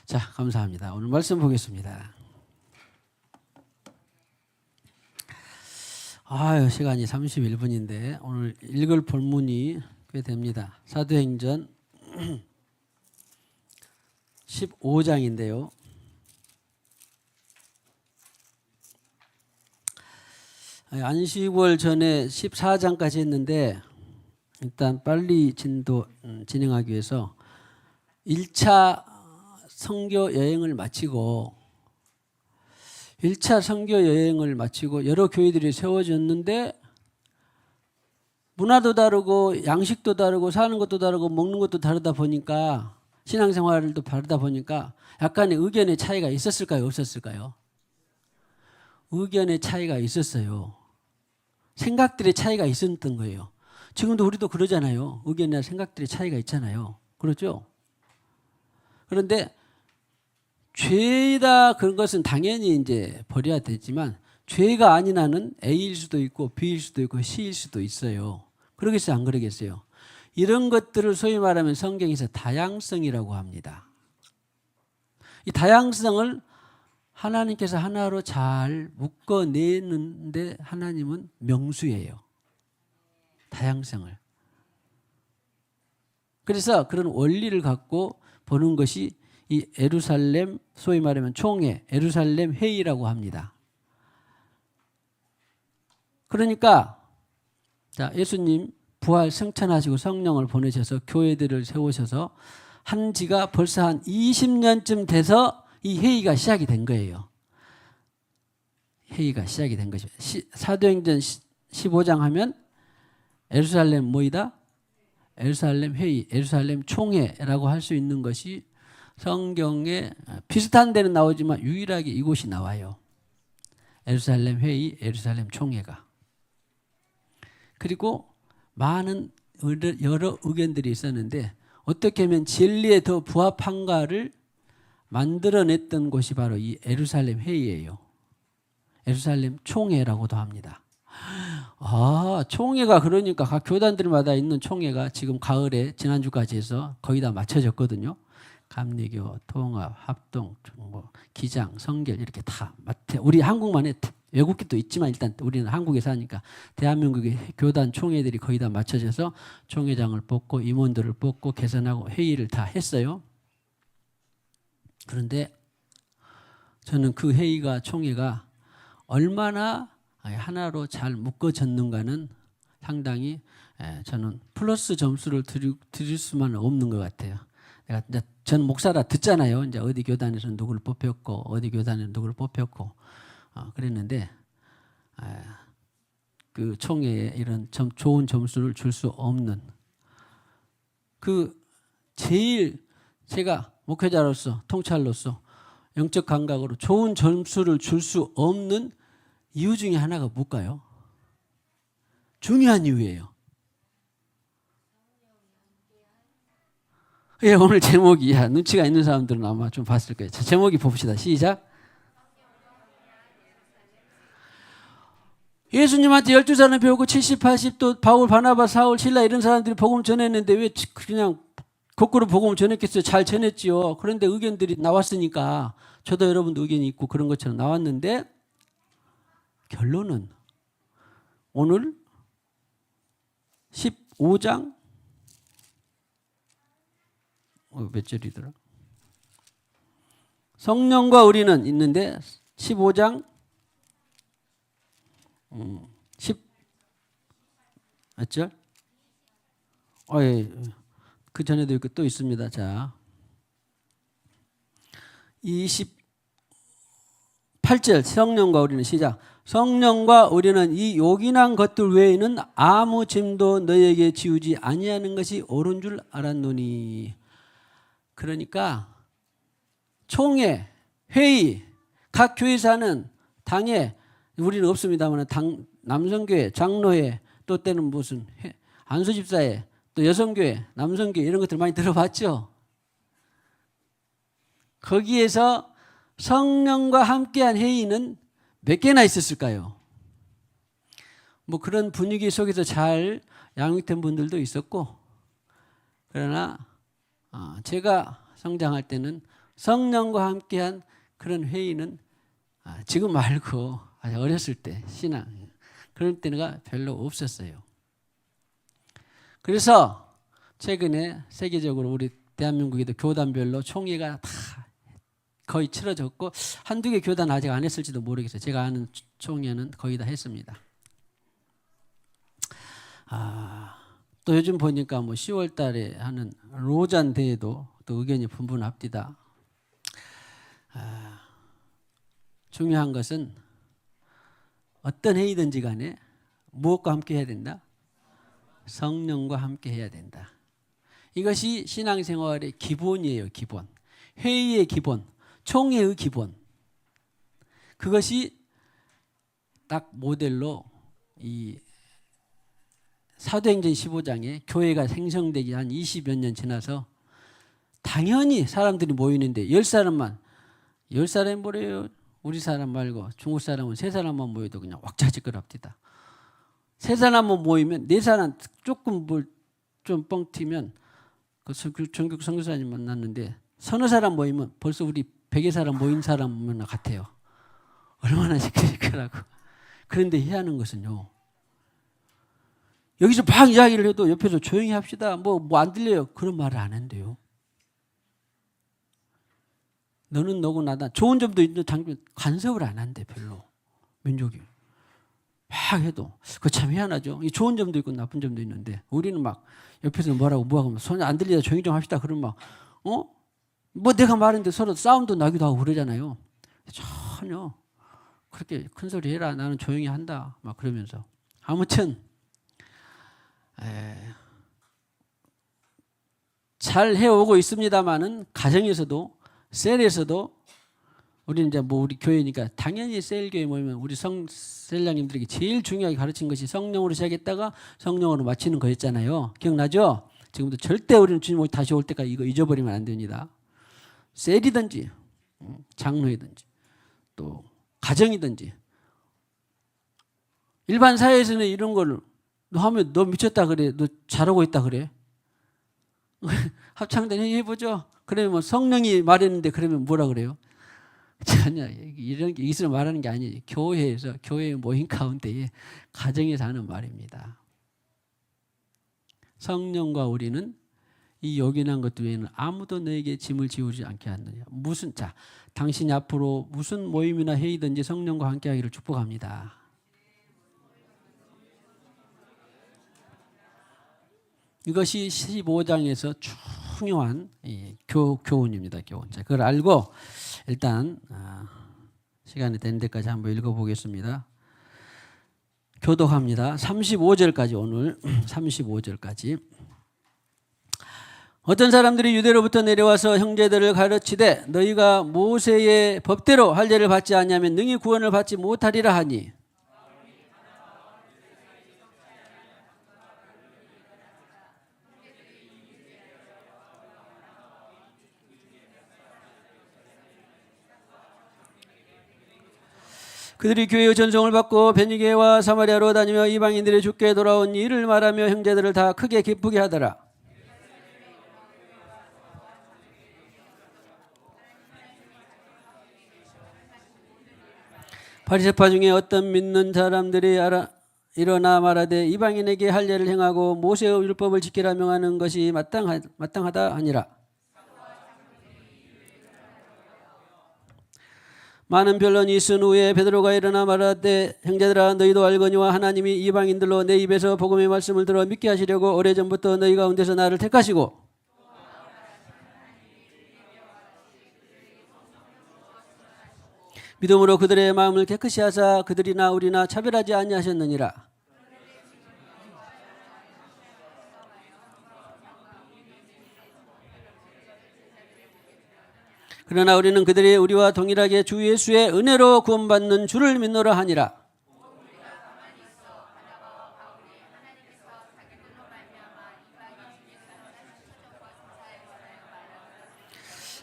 자, 감사합니다. 오늘 말씀 보겠습니다. 시간이 31분인데 오늘 읽을 본문이 꽤 됩니다. 사도행전 15장인데요. 안식월 전에 14장까지 했는데 일단 빨리 진행하기 위해서 1차 선교 여행을 마치고 1차 선교 여행을 마치고 여러 교회들이 세워졌는데 문화도 다르고 양식도 다르고 사는 것도 다르고 먹는 것도 다르다 보니까 신앙생활도 다르다 보니까 약간의 의견의 차이가 있었을까요? 없었을까요? 의견의 차이가 있었어요. 생각들의 차이가 있었던 거예요. 지금도 우리도 그러잖아요. 의견이나 생각들의 차이가 있잖아요. 그렇죠? 그런데 죄다 그런 것은 당연히 이제 버려야 되지만 죄가 아닌 한은 A일 수도 있고 B일 수도 있고 C일 수도 있어요. 그러겠어요? 안 그러겠어요? 이런 것들을 소위 말하면 성경에서 다양성이라고 합니다. 이 다양성을 하나님께서 하나로 잘 묶어내는데 하나님은 명수예요. 다양성을. 그래서 그런 원리를 갖고 보는 것이 이 예루살렘 소위 말하면 총회 예루살렘 회의라고 합니다. 그러니까 자, 예수님 부활 승천하시고 성령을 보내셔서 교회들을 세우셔서 한 지가 벌써 한 20년쯤 돼서 이 회의가 시작이 된 거예요. 회의가 시작이 된 것입니다. 사도행전 15장 하면 예루살렘 뭐이다? 예루살렘 회의, 예루살렘 총회라고 할 수 있는 것이 성경에 비슷한 데는 나오지만 유일하게 이곳이 나와요. 예루살렘 회의, 예루살렘 총회가. 그리고 많은 여러 의견들이 있었는데 어떻게 하면 진리에 더 부합한가를 만들어냈던 곳이 바로 이 예루살렘 회의예요. 예루살렘 총회라고도 합니다. 총회가 그러니까 각 교단들마다 있는 총회가 지금 가을에 지난주까지 해서 거의 다 맞춰졌거든요. 감리교, 통합, 합동, 기장, 성결 이렇게 다 우리 한국만에 외국기도 있지만 일단 우리는 한국에 사니까 대한민국의 교단 총회들이 거의 다 맞춰져서 총회장을 뽑고 임원들을 뽑고 개선하고 회의를 다 했어요. 그런데 저는 그 회의가 총회가 얼마나 하나로 잘 묶어졌는가는 상당히 저는 플러스 점수를 드릴 수만 없는 것 같아요. 내가 이제 저는 목사라 듣잖아요. 이제 어디 교단에서 누구를 뽑혔고 어디 교단에서 누구를 뽑혔고 그랬는데 그 총회에 이런 좋은 점수를 줄 수 없는 그 제일 제가 목회자로서 통찰로서 영적 감각으로 좋은 점수를 줄 수 없는 이유 중에 하나가 뭘까요? 중요한 이유예요. 예, 오늘 제목이 눈치가 있는 사람들은 아마 좀 봤을 거예요. 자, 제목이 봅시다. 시작. 예수님한테 12사람 배우고 70, 80또 바울, 바나바, 사울, 신라 이런 사람들이 복음 전했는데 왜 그냥 거꾸로 복음을 전했겠어요? 잘 전했지요. 그런데 의견들이 나왔으니까 저도 여러분도 의견이 있고 그런 것처럼 나왔는데 결론은 오늘 15장 몇 절이더라? 성령과 우리는 있는데 15장 10 몇 절? 그 전에도 이렇게 또 있습니다. 자, 28절 성령과 우리는 시작. 성령과 우리는 이 요긴한 것들 외에는 아무 짐도 너에게 지우지 아니하는 것이 옳은 줄 알았노니. 그러니까 총회, 회의, 각 교회사는 당에 우리는 없습니다만 남성교회, 장로회, 또 때는 무슨 안수집사회, 또 여성교회, 남성교회 이런 것들 많이 들어봤죠? 거기에서 성령과 함께한 회의는 몇 개나 있었을까요? 뭐 그런 분위기 속에서 잘 양육된 분들도 있었고, 그러나 제가 성장할 때는 성령과 함께한 그런 회의는 지금 말고 아주 어렸을 때 신앙 그런 때가 별로 없었어요. 그래서 최근에 세계적으로 우리 대한민국에도 교단별로 총회가 다 거의 치러졌고 한두 개 교단 아직 안 했을지도 모르겠어요. 제가 아는 총회는 거의 다 했습니다. 또 요즘 보니까 뭐 10월 달에 하는 로잔 대회도 또 의견이 분분합디다. 중요한 것은 어떤 회의든지 간에 무엇과 함께 해야 된다? 성령과 함께 해야 된다. 이것이 신앙생활의 기본이에요. 기본. 회의의 기본. 총회의 기본. 그것이 딱 모델로 이 사도행전 15장에 교회가 생성되기 한 20여 년 지나서 당연히 사람들이 모이는데 10사람만 10사람이 뭐래요? 우리 사람 말고 중국 사람은 3사람만 모여도 그냥 왁자지껄합디다. 3사람만 모이면 4사람 조금 뭘 좀 뻥 튀면 그 전국 선교사님 만났는데 서너 사람 모이면 벌써 우리 100여 사람 모인 사람만 같아요. 얼마나 시끌시끌하고. 그런데 해야 하는 것은요. 여기서 막 이야기를 해도 옆에서 조용히 합시다. 뭐 안 들려요. 그런 말을 안 한대요. 너는 너고 나다. 좋은 점도 있는데 간섭을 안 한대 별로. 민족이. 막 해도. 그거 참 희한하죠. 이 좋은 점도 있고 나쁜 점도 있는데 우리는 막 옆에서 뭐라고 손 안 들리다 조용히 좀 합시다. 그러면 막 뭐 내가 말했는데 서로 싸움도 나기도 하고 그러잖아요. 전혀 그렇게 큰 소리 해라. 나는 조용히 한다. 막 그러면서. 아무튼 잘 해오고 있습니다만은 가정에서도 셀에서도 우리는 이제 뭐 우리 교회니까 당연히 셀교회 모이면 우리 셀장님들에게 제일 중요하게 가르친 것이 성령으로 시작했다가 성령으로 마치는 거였잖아요. 기억나죠? 지금도 절대 우리는 주님 다시 올 때까지 이거 잊어버리면 안 됩니다. 셀이든지 장로이든지 또 가정이든지 일반 사회에서는 이런 걸 너 하면 너 미쳤다 그래. 너 잘하고 있다 그래. 합창단 해보죠. 그러면 뭐 성령이 말했는데 그러면 뭐라 그래요? 전혀 이런 게 이것을 말하는 게 아니에요. 교회에서 교회 모임 가운데에 가정에서 하는 말입니다. 성령과 우리는 이 요긴한 것 외에는 아무도 너에게 짐을 지우지 않게 하느냐. 당신이 앞으로 무슨 모임이나 회의든지 성령과 함께하기를 축복합니다. 이것이 15장에서 중요한 교훈입니다. 교훈. 자, 그걸 알고 일단 시간이 된 데까지 한번 읽어보겠습니다. 교독합니다. 35절까지 오늘 35절까지. 어떤 사람들이 유대로부터 내려와서 형제들을 가르치되 너희가 모세의 법대로 할례를 받지 아니하면 능히 구원을 받지 못하리라 하니 그들이 교회의 전송을 받고 베니게와 사마리아로 다니며 이방인들의 주께 돌아온 일을 말하며 형제들을 다 크게 기쁘게 하더라. 바리새파 중에 어떤 믿는 사람들이 일어나 말하되 이방인에게 할례를 행하고 모세의 율법을 지키라 명하는 것이 마땅하다 하니라. 많은 변론이 있은 후에 베드로가 일어나 말하되 형제들아 너희도 알거니와 하나님이 이방인들로 내 입에서 복음의 말씀을 들어 믿게 하시려고 오래전부터 너희 가운데서 나를 택하시고 믿음으로 그들의 마음을 깨끗이 하사 그들이나 우리나 차별하지 아니하셨느니라. 그러나 우리는 그들이 우리와 동일하게 주 예수의 은혜로 구원받는 주를 믿노라 하니라.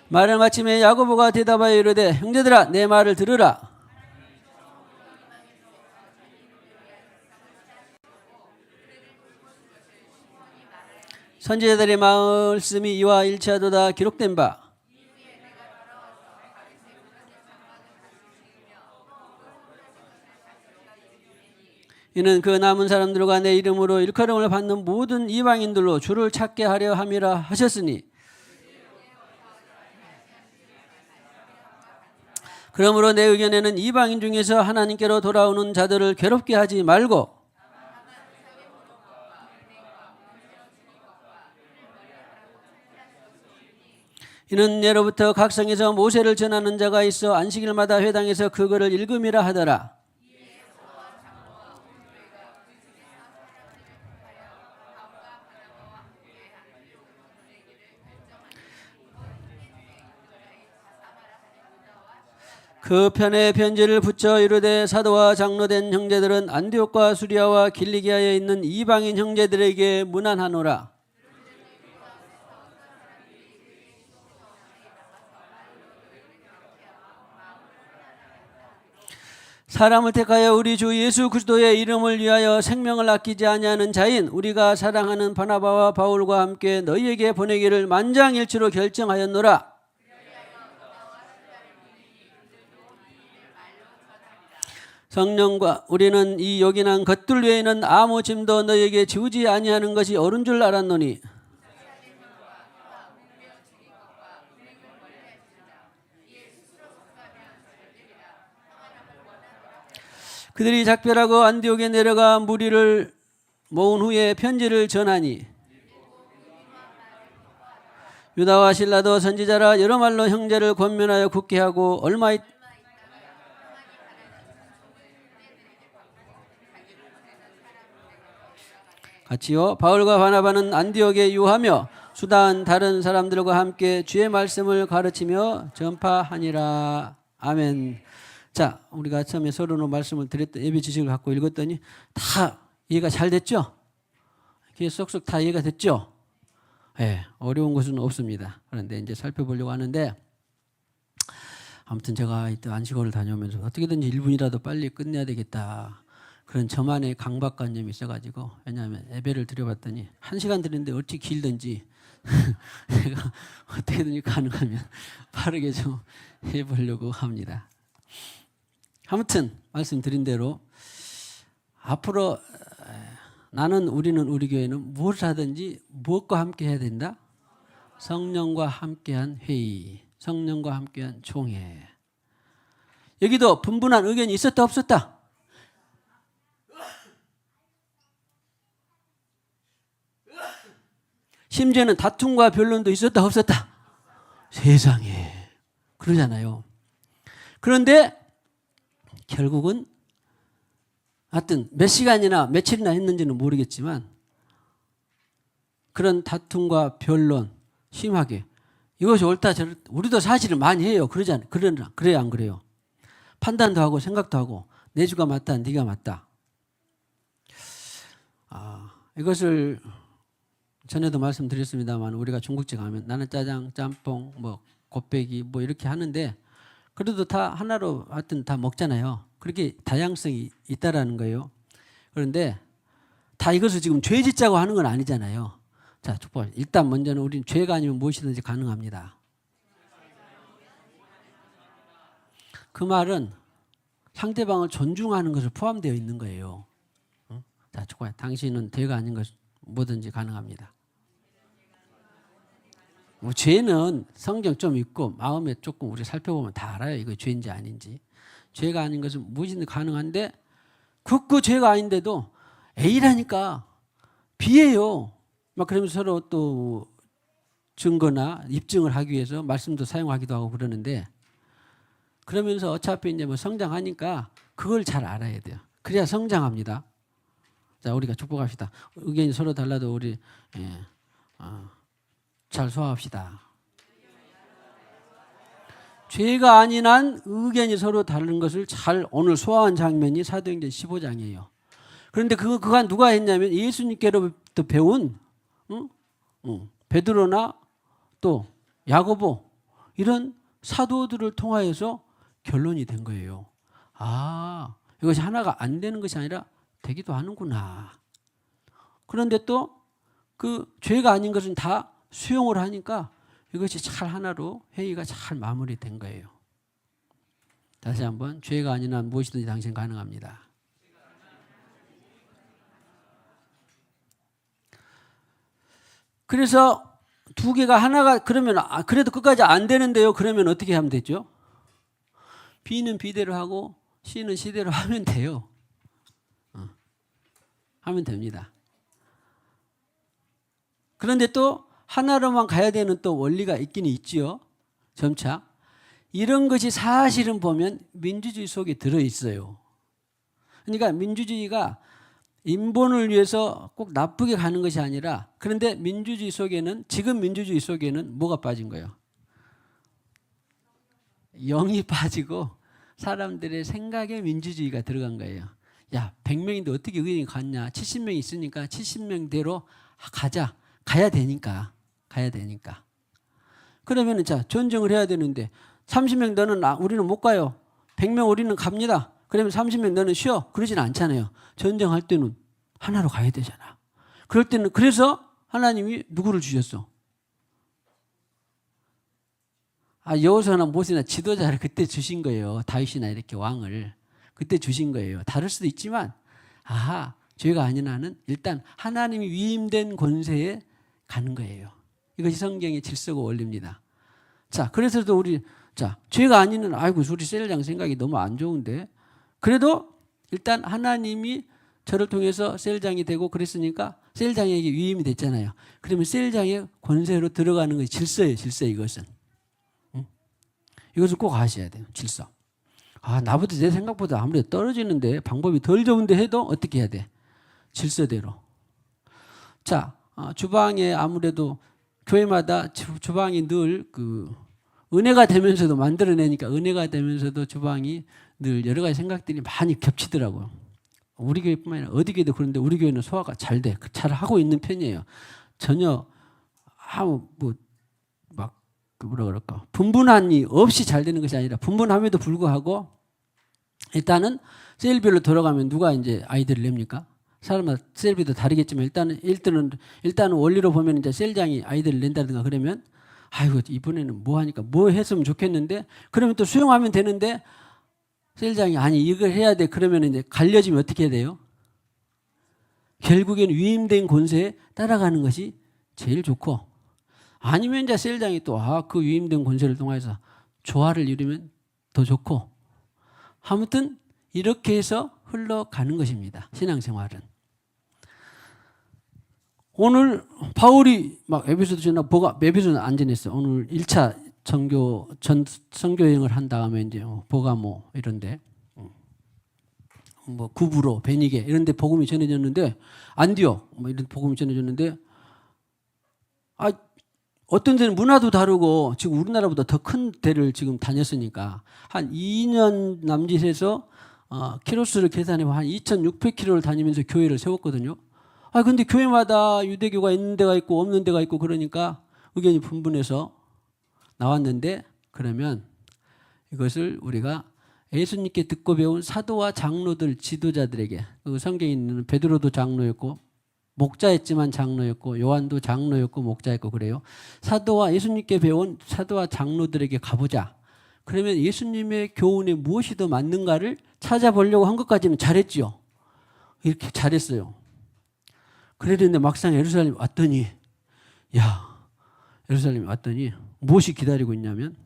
말을 마침에 야고보가 대답하여 이르되 형제들아 내 말을 들으라. 선지자들의 말씀이 이와 일치하도다 기록된 바 이는 그 남은 사람들과 내 이름으로 일컬음을 받는 모든 이방인들로 주를 찾게 하려 함이라 하셨으니 그러므로 내 의견에는 이방인 중에서 하나님께로 돌아오는 자들을 괴롭게 하지 말고 이는 예로부터 각 성에서 모세를 전하는 자가 있어 안식일마다 회당에서 그거를 읽음이라 하더라. 그 편에 편지를 붙여 이르되 사도와 장로된 형제들은 안디옥과 수리아와 길리기아에 있는 이방인 형제들에게 문안하노라. 사람을 택하여 우리 주 예수 그리스도의 이름을 위하여 생명을 아끼지 아니하는 자인 우리가 사랑하는 바나바와 바울과 함께 너희에게 보내기를 만장일치로 결정하였노라. 성령과 우리는 이 요긴한 것들 외에는 아무 짐도 너희에게 지우지 아니하는 것이 옳은 줄 알았노니 그들이 작별하고 안디옥에 내려가 무리를 모은 후에 편지를 전하니 유다와 실라도 선지자라 여러 말로 형제를 권면하여 굳게 하고 얼마 같이요. 바울과 바나바는 안디옥에 유하며 수다한 다른 사람들과 함께 주의 말씀을 가르치며 전파하니라. 아멘. 자, 우리가 처음에 서론으로 말씀을 드렸던 예배 지식을 갖고 읽었더니 다 이해가 잘 됐죠? 귀에 쏙쏙 다 이해가 됐죠? 네, 어려운 것은 없습니다. 그런데 이제 살펴보려고 하는데 아무튼 제가 이때 안식월을 다녀오면서 어떻게든지 1분이라도 빨리 끝내야 되겠다. 그런 저만의 강박관념이 있어가지고 왜냐하면 예배를 드려봤더니 1시간 드리는데 어찌 길든지 제가 어떻게든지 가능하면 빠르게 좀 해보려고 합니다. 아무튼 말씀드린 대로 앞으로 우리는 우리 교회는 무엇을 하든지 무엇과 함께 해야 된다? 성령과 함께한 회의, 성령과 함께한 총회. 여기도 분분한 의견이 있었다 없었다? 심지어는 다툼과 변론도 있었다 없었다? 세상에 그러잖아요. 그런데 결국은 하여튼 몇 시간이나 며칠이나 했는지는 모르겠지만 그런 다툼과 변론 심하게 이것이 옳다 저렇다 우리도 사실은 많이 해요. 그래야 안 그래요? 판단도 하고 생각도 하고 내 주가 맞다 네가 맞다. 이것을 전에도 말씀드렸습니다만 우리가 중국집 가면 나는 짜장, 짬뽕, 뭐 곱빼기 뭐 이렇게 하는데 그래도 다 하나로 하여튼 다 먹잖아요. 그렇게 다양성이 있다라는 거예요. 그런데 다 이것을 지금 죄 짓자고 하는 건 아니잖아요. 자, 축복. 일단 먼저는 우리는 죄가 아니면 무엇이든지 가능합니다. 그 말은 상대방을 존중하는 것을 포함되어 있는 거예요. 자, 축복. 당신은 죄가 아닌 것 뭐든지 가능합니다. 뭐 죄는 성경 좀 읽고 마음에 조금 우리 살펴보면 다 알아요. 이거 죄인지 아닌지. 죄가 아닌 것은 무엇이든 가능한데 그 죄가 아닌데도 A라니까 B예요. 막 그러면서 서로 또 증거나 입증을 하기 위해서 말씀도 사용하기도 하고 그러는데 그러면서 어차피 이제 뭐 성장하니까 그걸 잘 알아야 돼요. 그래야 성장합니다. 자, 우리가 축복합시다. 의견이 서로 달라도 우리 잘 소화합시다. 죄가 아닌 한 의견이 서로 다른 것을 잘 오늘 소화한 장면이 사도행전 15장이에요. 그런데 그가 누가 했냐면 예수님께로부터 배운 베드로나 또 야고보 이런 사도들을 통하여서 결론이 된 거예요. 이것이 하나가 안 되는 것이 아니라 되기도 하는구나. 그런데 또 그 죄가 아닌 것은 다 수용을 하니까 이것이 잘 하나로 회의가 잘 마무리된 거예요. 다시 한번 죄가 아닌 한 무엇이든지 당신 가능합니다. 그래서 두 개가 하나가 그러면 그래도 끝까지 안 되는데요. 그러면 어떻게 하면 되죠? B는 B대로 하고 C는 C대로 하면 돼요. 하면 됩니다. 그런데 또 하나로만 가야 되는 또 원리가 있기는 있지요. 점차. 이런 것이 사실은 보면 민주주의 속에 들어있어요. 그러니까 민주주의가 인본을 위해서 꼭 나쁘게 가는 것이 아니라, 그런데 민주주의 속에는, 지금 민주주의 속에는 뭐가 빠진 거예요? 영이 빠지고 사람들의 생각에 민주주의가 들어간 거예요. 야, 100명인데 어떻게 의견이 같냐? 70명 있으니까 70명대로 가자. 가야 되니까. 그러면은 자, 전쟁을 해야 되는데 30명 너는 우리는 못 가요. 100명 우리는 갑니다. 그러면 30명 너는 쉬어. 그러진 않잖아요. 전쟁할 때는 하나로 가야 되잖아. 그럴 때는 그래서 하나님이 누구를 주셨어? 여호수아나 모세나 지도자를 그때 주신 거예요. 다윗이나 이렇게 왕을 그때 주신 거예요. 다를 수도 있지만 죄가 아닌 한은 일단 하나님이 위임된 권세에 가는 거예요. 이것이 성경의 질서고 원리입니다. 자, 그래서도 우리 죄가 아니는 우리 셀장 생각이 너무 안 좋은데 그래도 일단 하나님이 저를 통해서 셀장이 되고 그랬으니까 셀장에게 위임이 됐잖아요. 그러면 셀장의 권세로 들어가는 것이 질서예요. 질서 이것은. 이것을 꼭 아셔야 돼요. 질서. 나보다 내 생각보다 아무래도 떨어지는데 방법이 덜 좋은데 해도 어떻게 해야 돼? 질서대로. 자, 주방에 아무래도 교회마다 주방이 늘 은혜가 되면서도 만들어내니까 은혜가 되면서도 주방이 늘 여러 가지 생각들이 많이 겹치더라고요. 우리 교회뿐만 아니라 어디 교회도 그런데 우리 교회는 소화가 잘 돼. 잘 하고 있는 편이에요. 전혀 분분함이 없이 잘 되는 것이 아니라 분분함에도 불구하고 일단은 셀별로 돌아가면 누가 이제 아이들을 냅니까? 사람마다 셀비도 다르겠지만 일단은 원리로 보면 이제 셀장이 아이들을 낸다든가 그러면 이번에는 뭐 하니까 뭐 했으면 좋겠는데 그러면 또 수용하면 되는데 셀장이 이걸 해야 돼 그러면 이제 갈려지면 어떻게 해야 돼요? 결국엔 위임된 권세에 따라가는 것이 제일 좋고 아니면 이제 셀장이 또 그 위임된 권세를 통해서 조화를 이루면 더 좋고 아무튼 이렇게 해서 흘러가는 것입니다. 신앙생활은. 오늘 바울이 에베소도 지나 에베소는 안 지냈어. 오늘 1차 선교 여행을 한 다음에 이제 보가모 이런데 구브로, 베니게 이런데 복음이 전해졌는데 안디옥 이런 데 복음이 전해졌는데 어떤 데는 문화도 다르고 지금 우리나라보다 더 큰 데를 지금 다녔으니까 한 2년 남짓해서 키로수를 계산해보면 한 2,600km를 다니면서 교회를 세웠거든요. 근데 교회마다 유대교가 있는 데가 있고 없는 데가 있고 그러니까 의견이 분분해서 나왔는데 그러면 이것을 우리가 예수님께 듣고 배운 사도와 장로들 지도자들에게 성경에 있는 베드로도 장로였고 목자였지만 장로였고 요한도 장로였고 목자였고 그래요. 예수님께 배운 사도와 장로들에게 가보자. 그러면 예수님의 교훈에 무엇이 더 맞는가를 찾아보려고 한 것까지는 잘했지요. 이렇게 잘했어요. 그랬는데 막상 예루살렘 왔더니 무엇이 기다리고 있냐면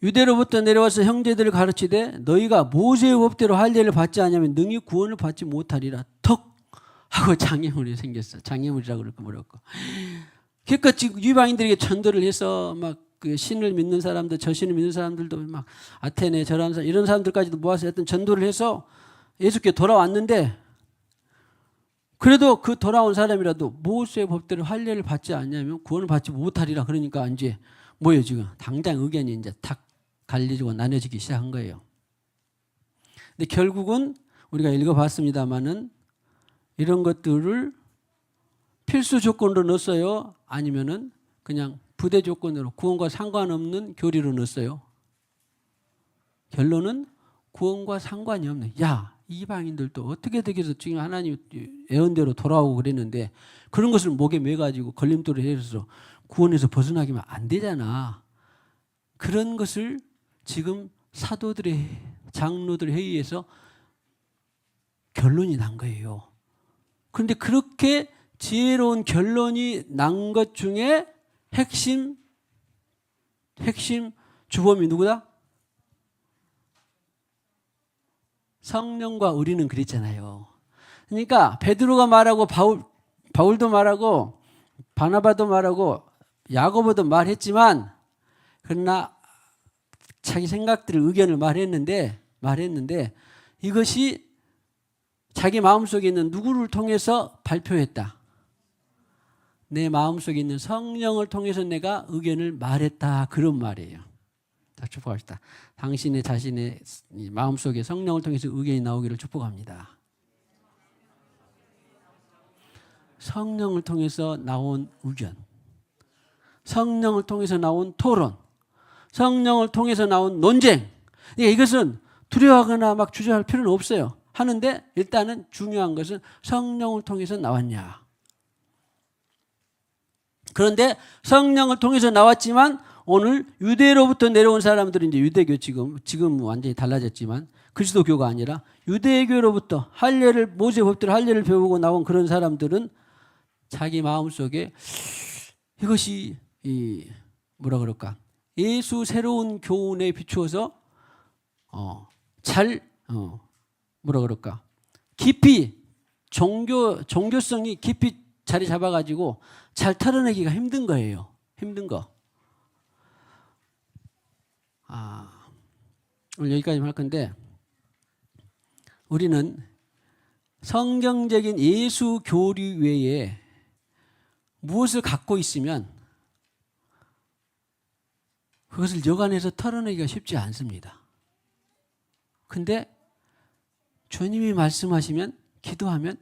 유대로부터 내려와서 형제들을 가르치되 너희가 모세의 법대로 할 일을 받지 않으면 능히 구원을 받지 못하리라. 턱 하고 장애물이 생겼어. 장애물이라고 그럴까 뭐랄까. 그러니까 지금 이방인들에게 전도를 해서 그 신을 믿는 사람들, 저신을 믿는 사람들도 아테네 저런 사람 이런 사람들까지도 모아서 했던 전도를 해서 예수께 돌아왔는데 그래도 그 돌아온 사람이라도 모세의 법대로 할 일을 받지 않냐면 구원을 받지 못하리라. 그러니까 이제 뭐예요 지금 당장 의견이 이제 탁 갈리고 나눠지기 시작한 거예요. 근데 결국은 우리가 읽어봤습니다만은 이런 것들을 필수 조건으로 넣었어요. 아니면은 그냥 부대 조건으로 구원과 상관없는 교리로 넣었어요. 결론은 구원과 상관이 없는. 이방인들도 어떻게 되겠어? 지금 하나님 예언대로 돌아오고 그랬는데 그런 것을 목에 매가지고 걸림돌을 해서 구원에서 벗어나기만 안 되잖아. 그런 것을 지금 사도들의 장로들 회의에서 결론이 난 거예요. 그런데 그렇게 지혜로운 결론이 난 것 중에 핵심 주범이 누구다? 성령과 우리는 그랬잖아요. 그러니까 베드로가 말하고 바울도 말하고 바나바도 말하고 야고보도 말했지만 그러나 자기 생각들을 의견을 말했는데 이것이 자기 마음속에 있는 누구를 통해서 발표했다. 내 마음속에 있는 성령을 통해서 내가 의견을 말했다. 그런 말이에요. 자, 축복합시다. 당신의 자신의 마음속에 성령을 통해서 의견이 나오기를 축복합니다. 성령을 통해서 나온 의견, 성령을 통해서 나온 토론, 성령을 통해서 나온 논쟁. 그러니까 이것은 두려워하거나 막 주저할 필요는 없어요. 하는데 일단은 중요한 것은 성령을 통해서 나왔냐. 그런데 성령을 통해서 나왔지만 오늘 유대로부터 내려온 사람들은 이제 유대교 지금 완전히 달라졌지만 그리스도교가 아니라 유대교로부터 모세 법대로 할례를 배우고 나온 그런 사람들은 자기 마음속에 이것이 뭐라 그럴까? 예수 새로운 교훈에 비추어서 뭐라 그럴까? 깊이 종교성이 깊이 자리 잡아가지고 잘 털어내기가 힘든 거예요. 힘든 거. 오늘 여기까지만 할 건데 우리는 성경적인 예수 교리 외에 무엇을 갖고 있으면 그것을 여간해서 털어내기가 쉽지 않습니다. 근데 주님이 말씀하시면 기도하면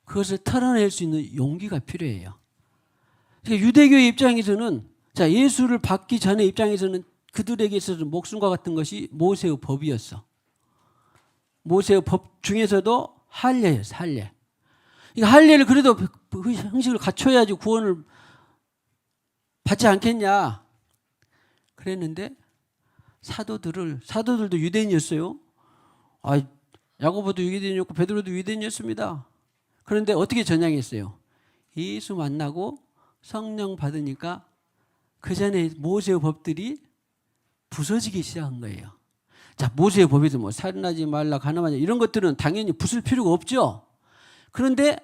그것을 털어낼 수 있는 용기가 필요해요. 그러니까 유대교의 입장에서는 예수를 받기 전의 입장에서는 그들에게 있어서 목숨과 같은 것이 모세의 법이었어. 모세의 법 중에서도 할례였어. 할례. 그러니까 할례를 그래도 형식을 갖춰야지 구원을 받지 않겠냐. 그랬는데 사도들도 유대인이었어요. 야고보도 유대인이었고 베드로도 유대인이었습니다. 그런데 어떻게 전향했어요? 예수 만나고 성령 받으니까 그 전에 모세의 법들이 부서지기 시작한 거예요. 자, 모세의 법에서 뭐 살인하지 말라, 가늠하지 이런 것들은 당연히 부술 필요가 없죠. 그런데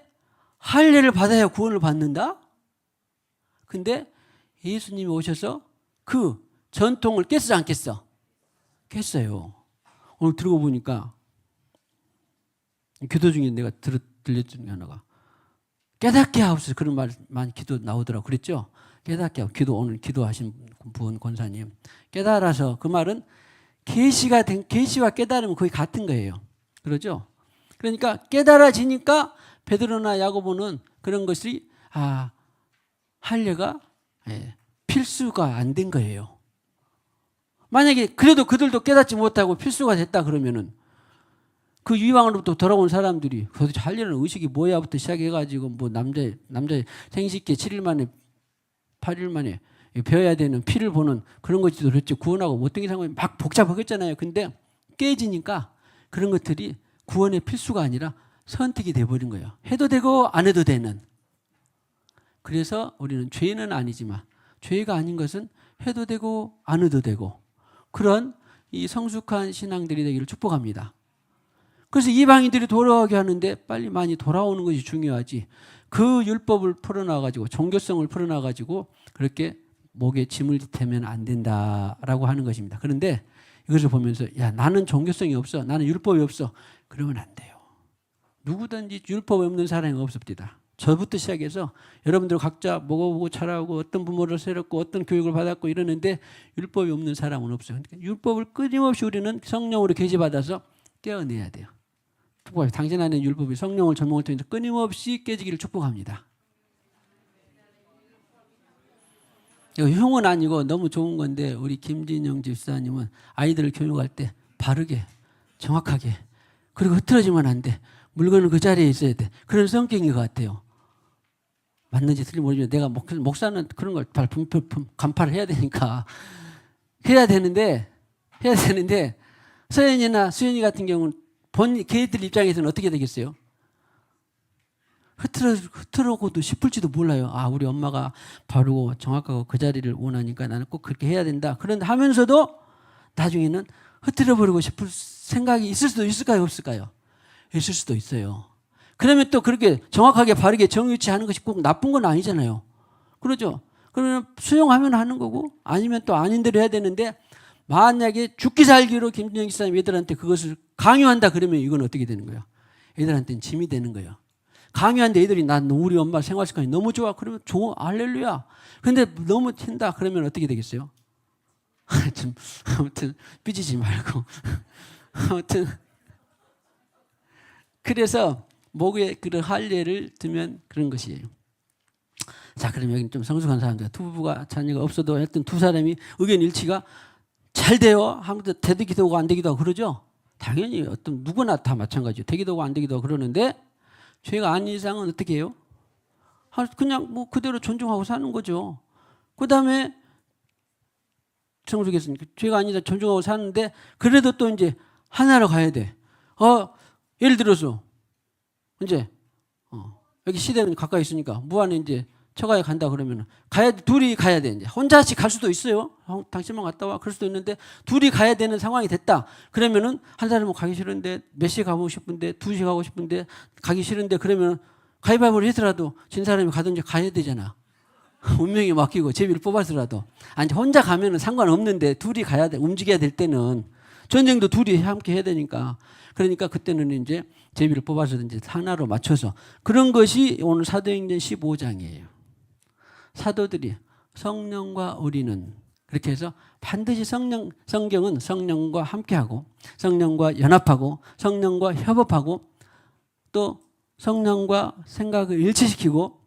할례를 받아야 구원을 받는다? 근데 예수님이 오셔서 그 전통을 깼어, 안 깼어? 깼어요. 오늘 들고 보니까 기도 중에 내가 들렸던 게 하나가 깨닫게 하옵소서 그런 말만 기도 나오더라고. 그랬죠? 깨닫게 하옵소서. 오늘 기도하신 분 권사님 깨달아서 그 말은 계시와 깨달으면 거의 같은 거예요. 그러죠? 그러니까 깨달아지니까 베드로나 야고보는 그런 것이 할례가 필수가 안 된 거예요. 만약에 그래도 그들도 깨닫지 못하고 필수가 됐다 그러면은 그 이방으로부터 돌아온 사람들이 도대체 할례는 의식이 뭐야부터 시작해가지고 뭐 남자 생식기 7일 만에 8일 만에 배워야 되는 피를 보는 그런 것이 도대체 구원하고 못된 게 상관이 막 복잡하겠잖아요. 근데 깨지니까 그런 것들이 구원의 필수가 아니라 선택이 돼버린 거예요. 해도 되고 안 해도 되는. 그래서 우리는 죄는 아니지만 죄가 아닌 것은 해도 되고 안 해도 되고 그런 이 성숙한 신앙들이 되기를 축복합니다. 그래서 이방인들이 돌아오게 하는데 빨리 많이 돌아오는 것이 중요하지. 그 율법을 풀어놔가지고 종교성을 풀어놔가지고 그렇게 목에 짐을 대면 안 된다라고 하는 것입니다. 그런데 이것을 보면서 나는 종교성이 없어. 나는 율법이 없어. 그러면 안 돼요. 누구든지 율법이 없는 사람이 없습니다. 저부터 시작해서 여러분들 각자 먹어보고 자라고 어떤 부모를 세웠고 어떤 교육을 받았고 이러는데 율법이 없는 사람은 없어요. 그러니까 율법을 끊임없이 우리는 성령으로 계시받아서 깨어내야 돼요. 축복합니다. 당신 안에 율법이 성령을 조명을 통해서 끊임없이 깨지기를 축복합니다. 이거 흉은 아니고 너무 좋은 건데 우리 김진영 집사님은 아이들을 교육할 때 바르게 정확하게 그리고 흐트러지면 안 돼. 물건은 그 자리에 있어야 돼. 그런 성격인 것 같아요. 맞는지 틀린지 모르지만 내가 목사는 그런 걸 잘 간파를 해야 되니까 해야 되는데 서연이나 수연이 같은 경우는 걔들 입장에서는 어떻게 되겠어요? 흐트러고도 싶을지도 몰라요. 아, 우리 엄마가 바르고 정확하고 그 자리를 원하니까 나는 꼭 그렇게 해야 된다. 그런데 하면서도 나중에는 흐트러 버리고 싶을 생각이 있을 수도 있을까요? 없을까요? 있을 수도 있어요. 그러면 또 그렇게 정확하게 바르게 정유치하는 것이 꼭 나쁜 건 아니잖아요. 그러죠? 그러면 수용하면 하는 거고 아니면 또 아닌 대로 해야 되는데 만약에 죽기 살기로 김준영 기사님 애들한테 그것을 강요한다 그러면 이건 어떻게 되는 거예요? 애들한테는 짐이 되는 거예요. 강요한데 애들이 난 우리 엄마 생활 습관이 너무 좋아. 그러면 좋아. 할렐루야. 근데 너무 튄다. 그러면 어떻게 되겠어요? 아무튼 삐지지 말고 아무튼 그래서 목에 그런 할례를 두면 그런 것이에요. 자, 그럼 여기는 좀 성숙한 사람들, 두 부부가 자녀가 없어도 하여튼 두 사람이 의견 일치가 잘 돼요. 한번도 되기도 하고 안 되기도 하고 그러죠. 당연히 어떤 누구나 다 마찬가지죠. 되기도 하고 안 되기도 하고 그러는데 죄가 아닌 이상은 어떻게 해요? 그냥 뭐 그대로 존중하고 사는 거죠. 그 다음에 성숙했으니까 죄가 아니다 존중하고 사는데 그래도 또 이제 하나로 가야 돼. 예를 들어서 이제 여기 시대는 가까이 있으니까 무안에 이제 처가에 간다 그러면 둘이 가야 돼. 이제 혼자씩 갈 수도 있어요. 당신만 갔다 와 그럴 수도 있는데 둘이 가야 되는 상황이 됐다. 그러면은 한 사람은 가기 싫은데 몇 시에 가고 싶은데 2시 가고 싶은데 가기 싫은데 그러면 가위바위보를 해서라도 진 사람이 가든지 가야 되잖아. 운명이 맡기고 제비를 뽑아서라도. 아니 혼자 가면은 상관없는데 둘이 가야 돼. 움직여야 될 때는 전쟁도 둘이 함께 해야 되니까. 그러니까 그때는 이제 제비를 뽑아서든지 하나로 맞춰서 그런 것이 오늘 사도행전 15장이에요. 사도들이 성령과 우리는 그렇게 해서 반드시 성경은 성령과 함께하고 성령과 연합하고 성령과 협업하고 또 성령과 생각을 일치시키고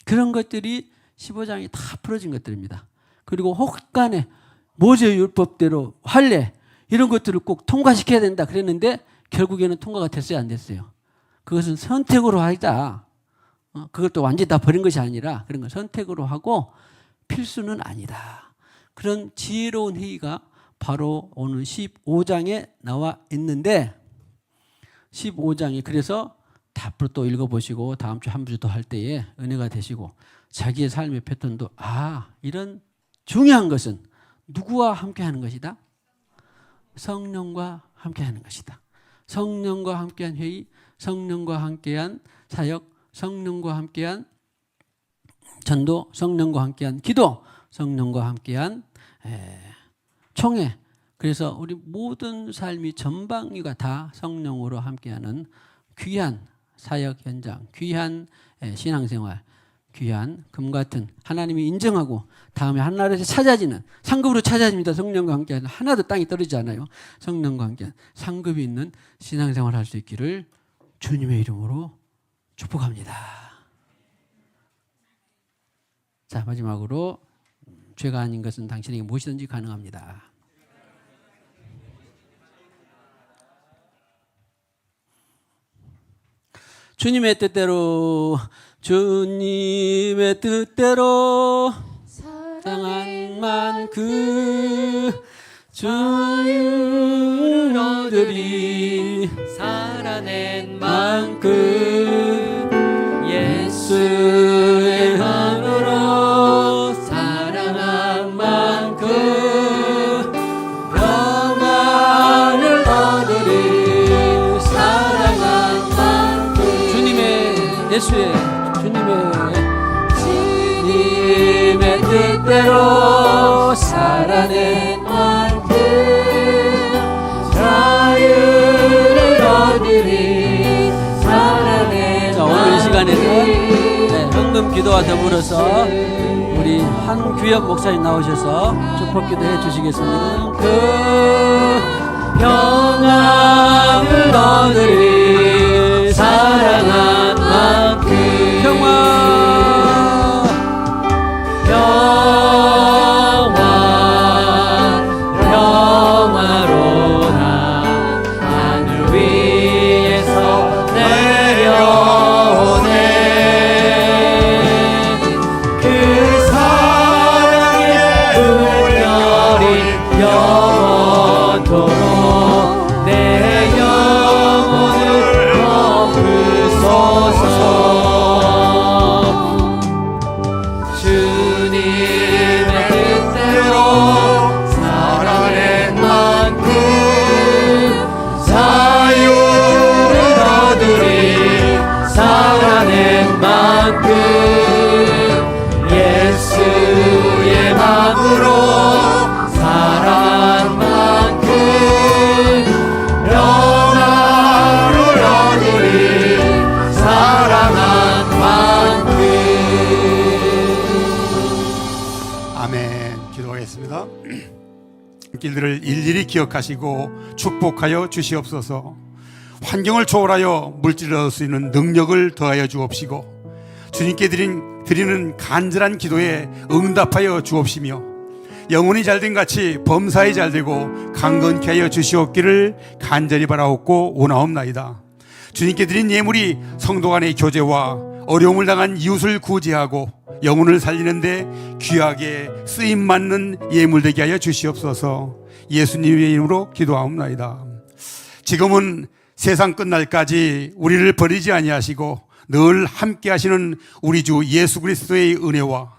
그런 것들이 15장이 다 풀어진 것들입니다. 그리고 혹간에 모세율법대로 할례 이런 것들을 꼭 통과시켜야 된다 그랬는데 결국에는 통과가 됐어요, 안 됐어요? 그것은 선택으로 하자. 그것도 완전히 다 버린 것이 아니라 그런 걸 선택으로 하고 필수는 아니다. 그런 지혜로운 회의가 바로 오늘 15장에 나와 있는데 15장이 그래서 다 앞으로 또 읽어보시고 다음 주 한 주 더 할 때에 은혜가 되시고 자기의 삶의 패턴도 이런 중요한 것은 누구와 함께 하는 것이다? 성령과 함께 하는 것이다. 성령과 함께한 회의, 성령과 함께한 사역, 성령과 함께한 전도, 성령과 함께한 기도, 성령과 함께한 총회. 그래서 우리 모든 삶이 전방위가 다 성령으로 함께하는 귀한 사역 현장, 귀한 신앙생활, 귀한 금 같은 하나님이 인정하고 다음에 하나님에서 찾아지는 상급으로 찾아집니다. 성령과 함께하는 하나도 땅이 떨어지지 않아요. 성령과 함께한 상급이 있는 신앙생활을 할 수 있기를 주님의 이름으로 축복합니다. 자, 마지막으로 죄가 아닌 것은 당신에게 무엇이든지 가능합니다. 주님의 뜻대로 주님의 뜻대로 사랑한 만큼 주를 얻으리 살아낸 만큼 예수의 마음으로 사랑한 만큼 평안을 얻으리 사랑한 만큼 예수의 주님의 뜻대로 살아낸 만큼 자유를 얻으리 살아낸 자, 오늘 이 시간에는 헌금 기도와 더불어서 우리 한규엽 목사님 나오셔서 축복 기도해 주시겠습니다. 그 평안을 얻으리 사랑한 만큼 평화로나 하늘 위에서 내려오네 그 사랑의 은별이 영원토록 내 영혼을 길들을 일일이 기억하시고 축복하여 주시옵소서. 환경을 초월하여 물질을 얻을 수 있는 능력을 더하여 주옵시고, 주님께 드리는 간절한 기도에 응답하여 주옵시며, 영혼이 잘된 같이 범사에 잘되고 강건케 하여 주시옵기를 간절히 바라옵고 원하옵나이다. 주님께 드린 예물이 성도 간의 교제와 어려움을 당한 이웃을 구제하고 영혼을 살리는데 귀하게 쓰임맞는 예물 되게 하여 주시옵소서. 예수님의 이름으로 기도하옵나이다. 지금은 세상 끝날까지 우리를 버리지 아니하시고 늘 함께 하시는 우리 주 예수 그리스도의 은혜와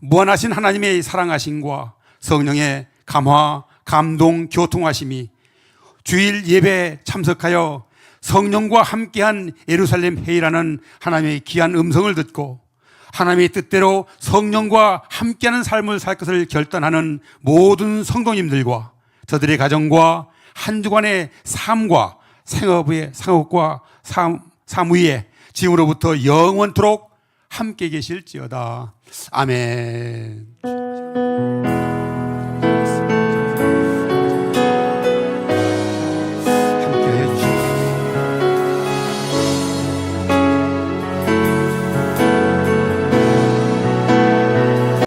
무한하신 하나님의 사랑하심과 성령의 감화, 감동, 교통하심이 주일 예배에 참석하여 성령과 함께한 예루살렘 회의라는 하나님의 귀한 음성을 듣고 하나님의 뜻대로 성령과 함께하는 삶을 살 것을 결단하는 모든 성도님들과 저들의 가정과 한 주간의 삶과 생업과 사무에 지금으로부터 영원토록 함께 계실지어다. 아멘.